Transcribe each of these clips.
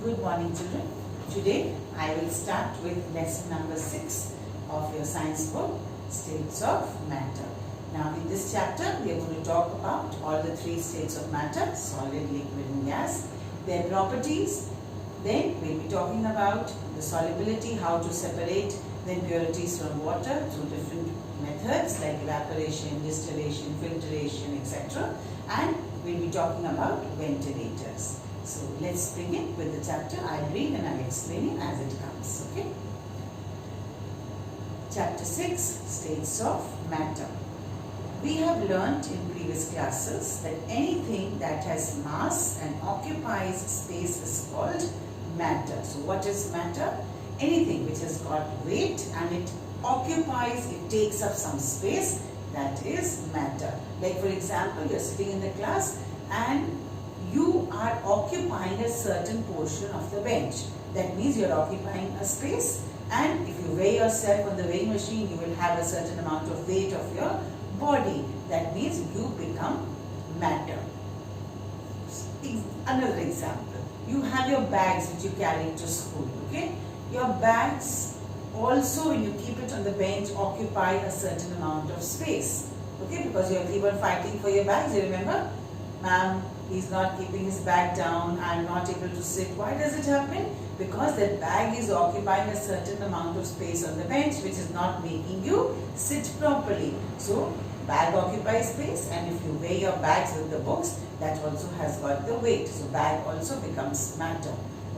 Good morning, children. Today I will start with lesson number 6 of your science book, States of Matter. Now in this chapter we are going to talk about all the 3 states of matter: solid, liquid and gas, their properties. Then we will be talking about the solubility, how to separate the impurities from water through different methods like evaporation, distillation, filtration, etc. And we will be talking about ventilators. So let's begin with the chapter. I'll read and I'll explain it as it comes. Okay. Chapter 6, States of Matter. We have learnt in previous classes that anything that has mass and occupies space is called matter. So what is matter? Anything which has got weight and it occupies, it takes up some space, that is matter. Like for example, you're sitting in the class and you are occupying a certain portion of the bench. That means you're occupying a space, and if you weigh yourself on the weighing machine, you will have a certain amount of weight of your body. That means you become matter. Another example, you have your bags which you carry to school. Okay, your bags also, when you keep it on the bench, occupy a certain amount of space. Okay, because you keep on fighting for your bags. You remember, ma'am, he's not keeping his bag down, I'm not able to sit. Why does it happen? Because that bag is occupying a certain amount of space on the bench, which is not making you sit properly. So bag occupies space, and if you weigh your bags with the books, that also has got the weight. So bag also becomes matter.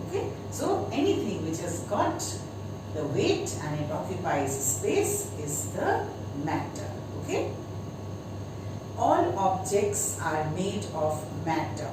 Okay, so anything which has got the weight and it occupies space is the matter. Okay. All objects are made of matter.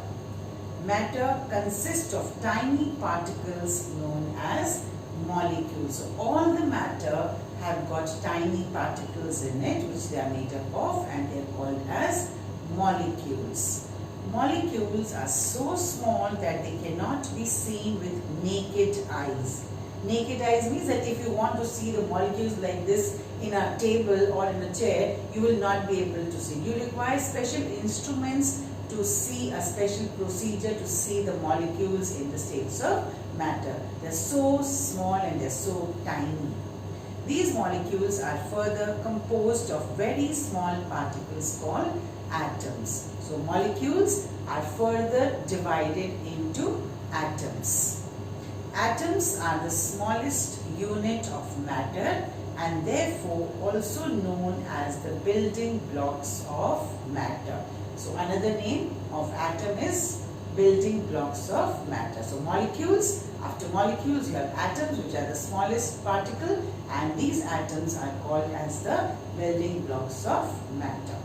Matter consists of tiny particles known as molecules. So all the matter have got tiny particles in it which they are made up of, and they are called as molecules. Molecules are so small that they cannot be seen with naked eyes. Naked eyes means that if you want to see the molecules like this in a table or in a chair, you will not be able to see. You require special instruments to see, a special procedure to see the molecules in the states of matter. They are so small and they are so tiny. These molecules are further composed of very small particles called atoms. So molecules are further divided into atoms. Atoms are the smallest unit of matter and therefore also known as the building blocks of matter. So another name of atom is building blocks of matter. So molecules, after molecules you have atoms, which are the smallest particle, and these atoms are called as the building blocks of matter.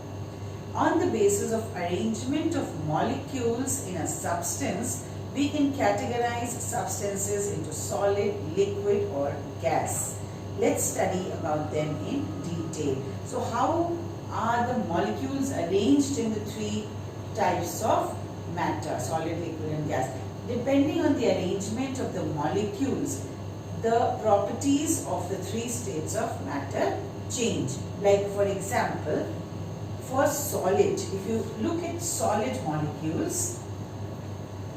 On the basis of arrangement of molecules in a substance, we can categorize substances into solid, liquid or gas. Let's study about them in detail. So how are the molecules arranged in the 3 types of matter: solid, liquid and gas? Depending on the arrangement of the molecules, the properties of the 3 states of matter change. Like for example, for solid, if you look at solid molecules,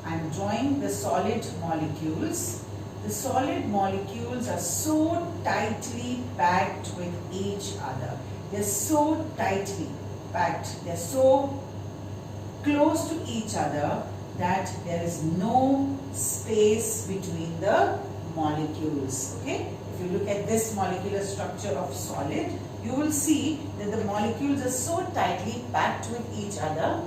I am drawing the solid molecules. The solid molecules are so tightly packed with each other. They are so tightly packed. They are so close to each other that there is no space between the molecules. Okay? If you look at this molecular structure of solid, you will see that the molecules are so tightly packed with each other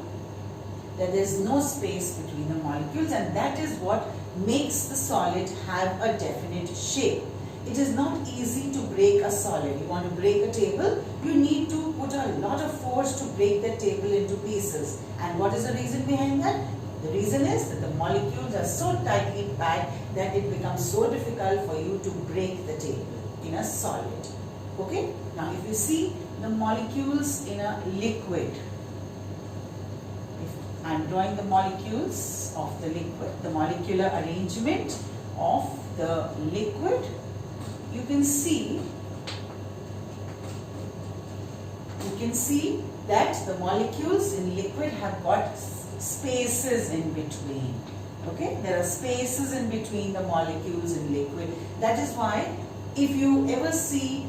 that there is no space between the molecules, and that is what makes the solid have a definite shape. It is not easy to break a solid. You want to break a table, you need to put a lot of force to break the table into pieces. And what is the reason behind that? The reason is that the molecules are so tightly packed that it becomes so difficult for you to break the table in a solid. Okay? Now if you see the molecules in a liquid, I am drawing the molecules of the liquid, the molecular arrangement of the liquid. You can see that the molecules in liquid have got spaces in between. Okay, there are spaces in between the molecules in liquid. That is why if you ever see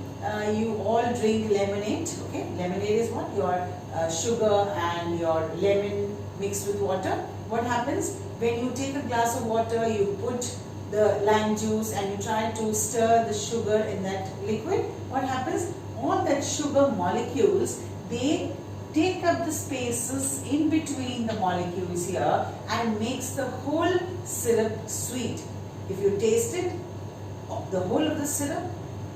you all drink lemonade, okay, lemonade is what? Your sugar and your lemon mixed with water. What happens? When you take a glass of water, you put the lime juice and you try to stir the sugar in that liquid. What happens? All that sugar molecules, they take up the spaces in between the molecules here and makes the whole syrup sweet. If you taste it, the whole of the syrup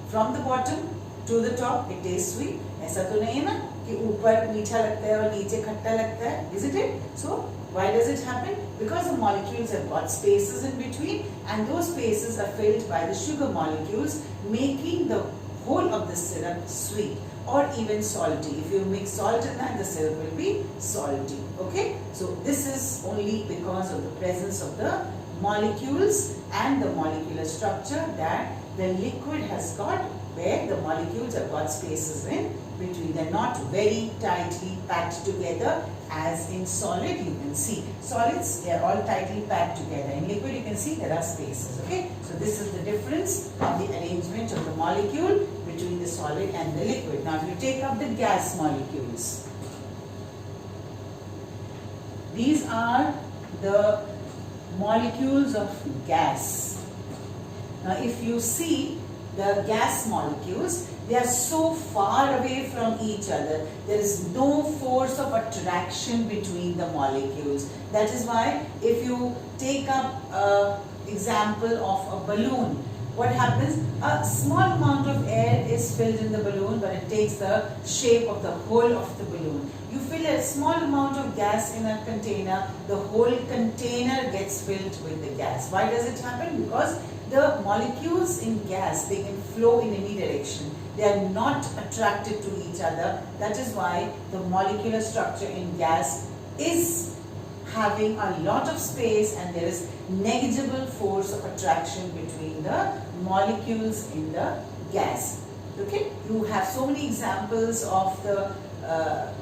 from the bottom to the top, it tastes sweet. ऐसा तो नहीं है ना कि ऊपर मीठा लगता है और नीचे खट्टा लगता है, isn't it? So why does it happen? Because the molecules have got spaces in between, and those spaces are filled by the sugar molecules, making the whole of the syrup sweet or even salty. If you mix salt in that, the syrup will be salty. Okay? So this is only because of the presence of the molecules and the molecular structure that the liquid has got, where the molecules have got spaces in between. They are not very tightly packed together as in solid. You can see solids, they are all tightly packed together. In liquid you can see there are spaces. Okay, so this is the difference of the arrangement of the molecule between the solid and the liquid. Now if you take up the gas molecules, these are the molecules of gas. Now if you see the gas molecules, they are so far away from each other. There is no force of attraction between the molecules. That is why if you take up an example of a balloon, what happens? A small amount of air is filled in the balloon, but it takes the shape of the whole of the balloon. You fill a small amount of gas in a container, the whole container gets filled with the gas. Why does it happen? Because the molecules in gas, they can flow in any direction. They are not attracted to each other. That is why the molecular structure in gas is having a lot of space, and there is negligible force of attraction between the molecules in the gas. Okay, you have so many examples of the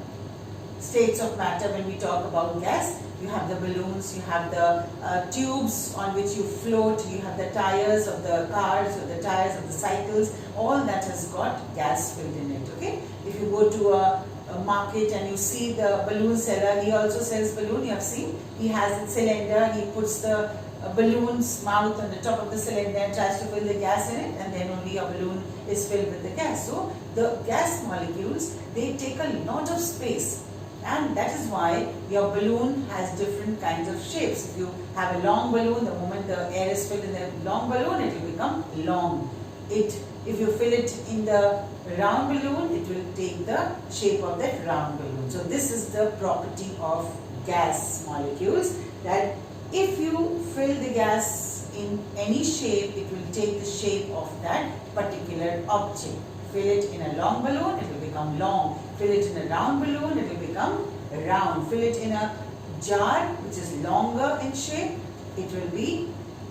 states of matter when we talk about gas. You have the balloons, you have the tubes on which you float, you have the tires of the cars or the tires of the cycles. All that has got gas filled in it. Okay, if you go to a market and you see the balloon seller, he also sells balloon. You have seen, he has a cylinder, he puts the balloon's mouth on the top of the cylinder and tries to fill the gas in it, and then only a balloon is filled with the gas. So the gas molecules, they take a lot of space, and that is why your balloon has different kinds of shapes. If you have a long balloon, the moment the air is filled in the long balloon, it will become long. If you fill it in the round balloon, it will take the shape of that round balloon. So this is the property of gas molecules, that if you fill the gas in any shape, it will take the shape of that particular object. Fill it in a long balloon, it will become long. Fill it in a round balloon, it will become round. Fill it in a jar which is longer in shape, it will be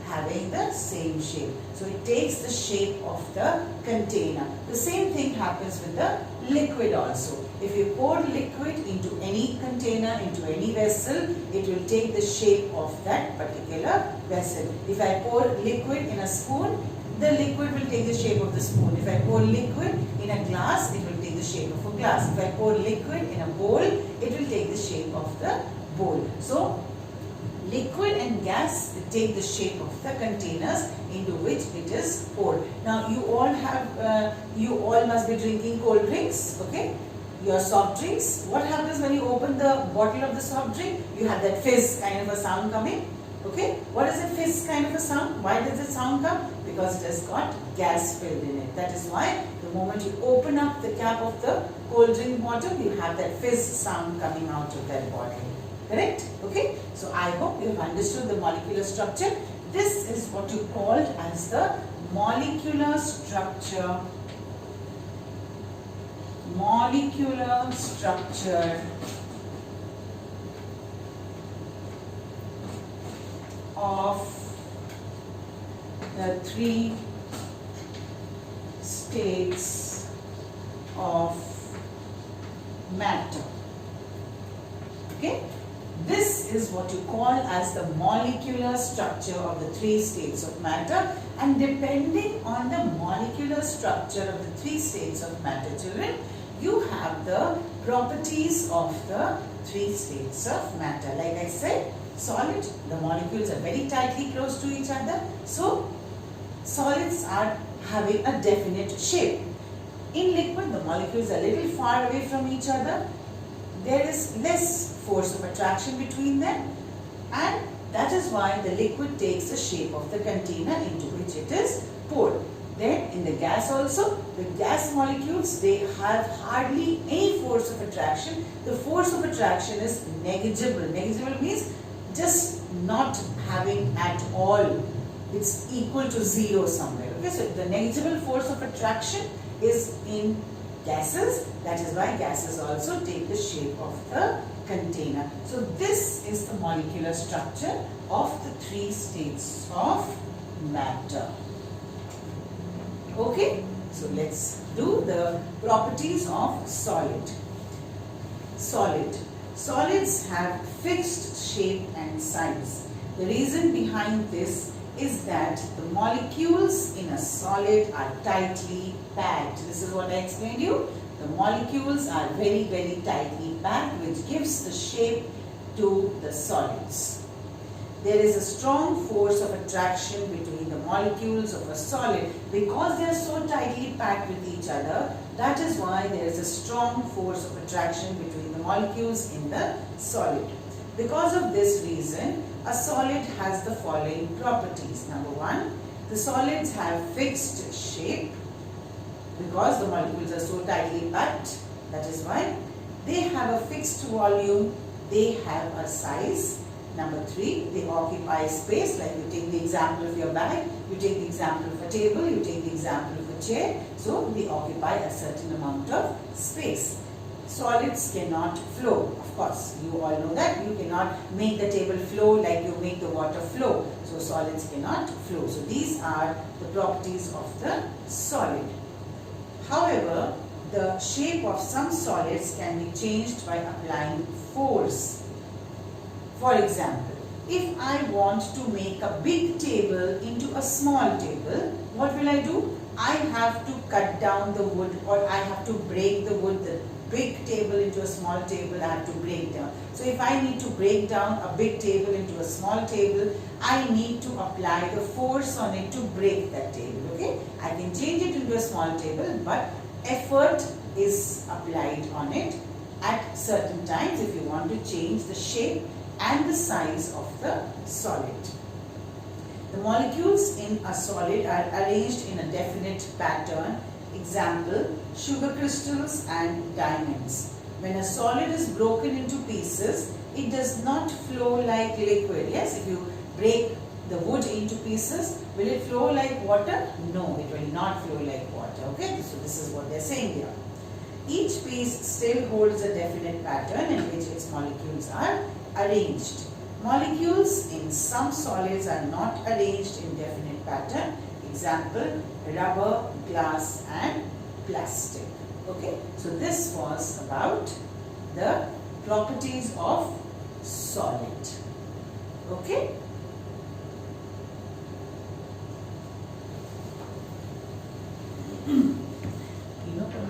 having the same shape. So it takes the shape of the container. The same thing happens with the liquid also. If you pour liquid into any container, into any vessel, it will take the shape of that particular vessel. If I pour liquid in a spoon, the liquid will take the shape of the spoon. If I pour liquid in a glass, it will take the shape of a glass. If I pour liquid in a bowl, it will take the shape of the bowl. So liquid and gas take the shape of the containers into which it is poured. Now you all must be drinking cold drinks, okay? Your soft drinks. What happens when you open the bottle of the soft drink? You have that fizz kind of a sound coming. Okay? What is a fizz kind of a sound? Why does the sound come? Because it has got gas filled in it. That is why the moment you open up the cap of the cold drink bottle, you have that fizz sound coming out of that bottle. Correct? Okay? So I hope you have understood the molecular structure. This is what you called as the molecular structure. Molecular structure of the three states of matter. Okay? This is what you call as the molecular structure of the three states of matter, and depending on the molecular structure of the three states of matter, children, you have the properties of the three states of matter. Like I said, solid, the molecules are very tightly close to each other, so solids are having a definite shape. In liquid, the molecules are a little far away from each other. There is less force of attraction between them, and that is why the liquid takes the shape of the container into which it is poured. Then in the gas also, the gas molecules, they have hardly any force of attraction. The force of attraction is negligible. Negligible means just not having at all. It's equal to zero somewhere. Okay, so the negligible force of attraction is in gases. That is why gases also take the shape of the container. So this is the molecular structure of the three states of matter. Okay, so let's do the properties of solid. Solid. Solids have fixed shape and size. The reason behind this is that the molecules in a solid are tightly packed. This is what I explained you. The molecules are very, very tightly packed, which gives the shape to the solids. There is a strong force of attraction between the molecules of a solid because they are so tightly packed with each other. That is why there is a strong force of attraction between the molecules in the solid. Because of this reason, a solid has the following properties. Number one, the solids have fixed shape because the molecules are so tightly packed. That is why they have a fixed volume, they have a size. Number three, they occupy space. Like you take the example of your bag, you take the example of a table, you take the example of a chair. So they occupy a certain amount of space. Solids cannot flow. Of course, you all know that. You cannot make the table flow like you make the water flow. So solids cannot flow. So these are the properties of the solid. However, the shape of some solids can be changed by applying force. For example, if I want to make a big table into a small table, what will I do? I have to cut down the wood, or I have to break the wood. The big table into a small table, I have to break down. So if I need to break down a big table into a small table, I need to apply the force on it to break that table. Okay, I can change it into a small table, but effort is applied on it at certain times if you want to change the shape and the size of the solid. The molecules in a solid are arranged in a definite pattern. Example, sugar crystals and diamonds. When a solid is broken into pieces, it does not flow like liquid. Yes, if you break the wood into pieces, will it flow like water? No, it will not flow like water. Okay, so this is what they are saying here. Each piece still holds a definite pattern in which its molecules are arranged. Molecules in some solids are not arranged in definite pattern. Example, rubber, glass and plastic. Okay, so this was about the properties of solid. Okay.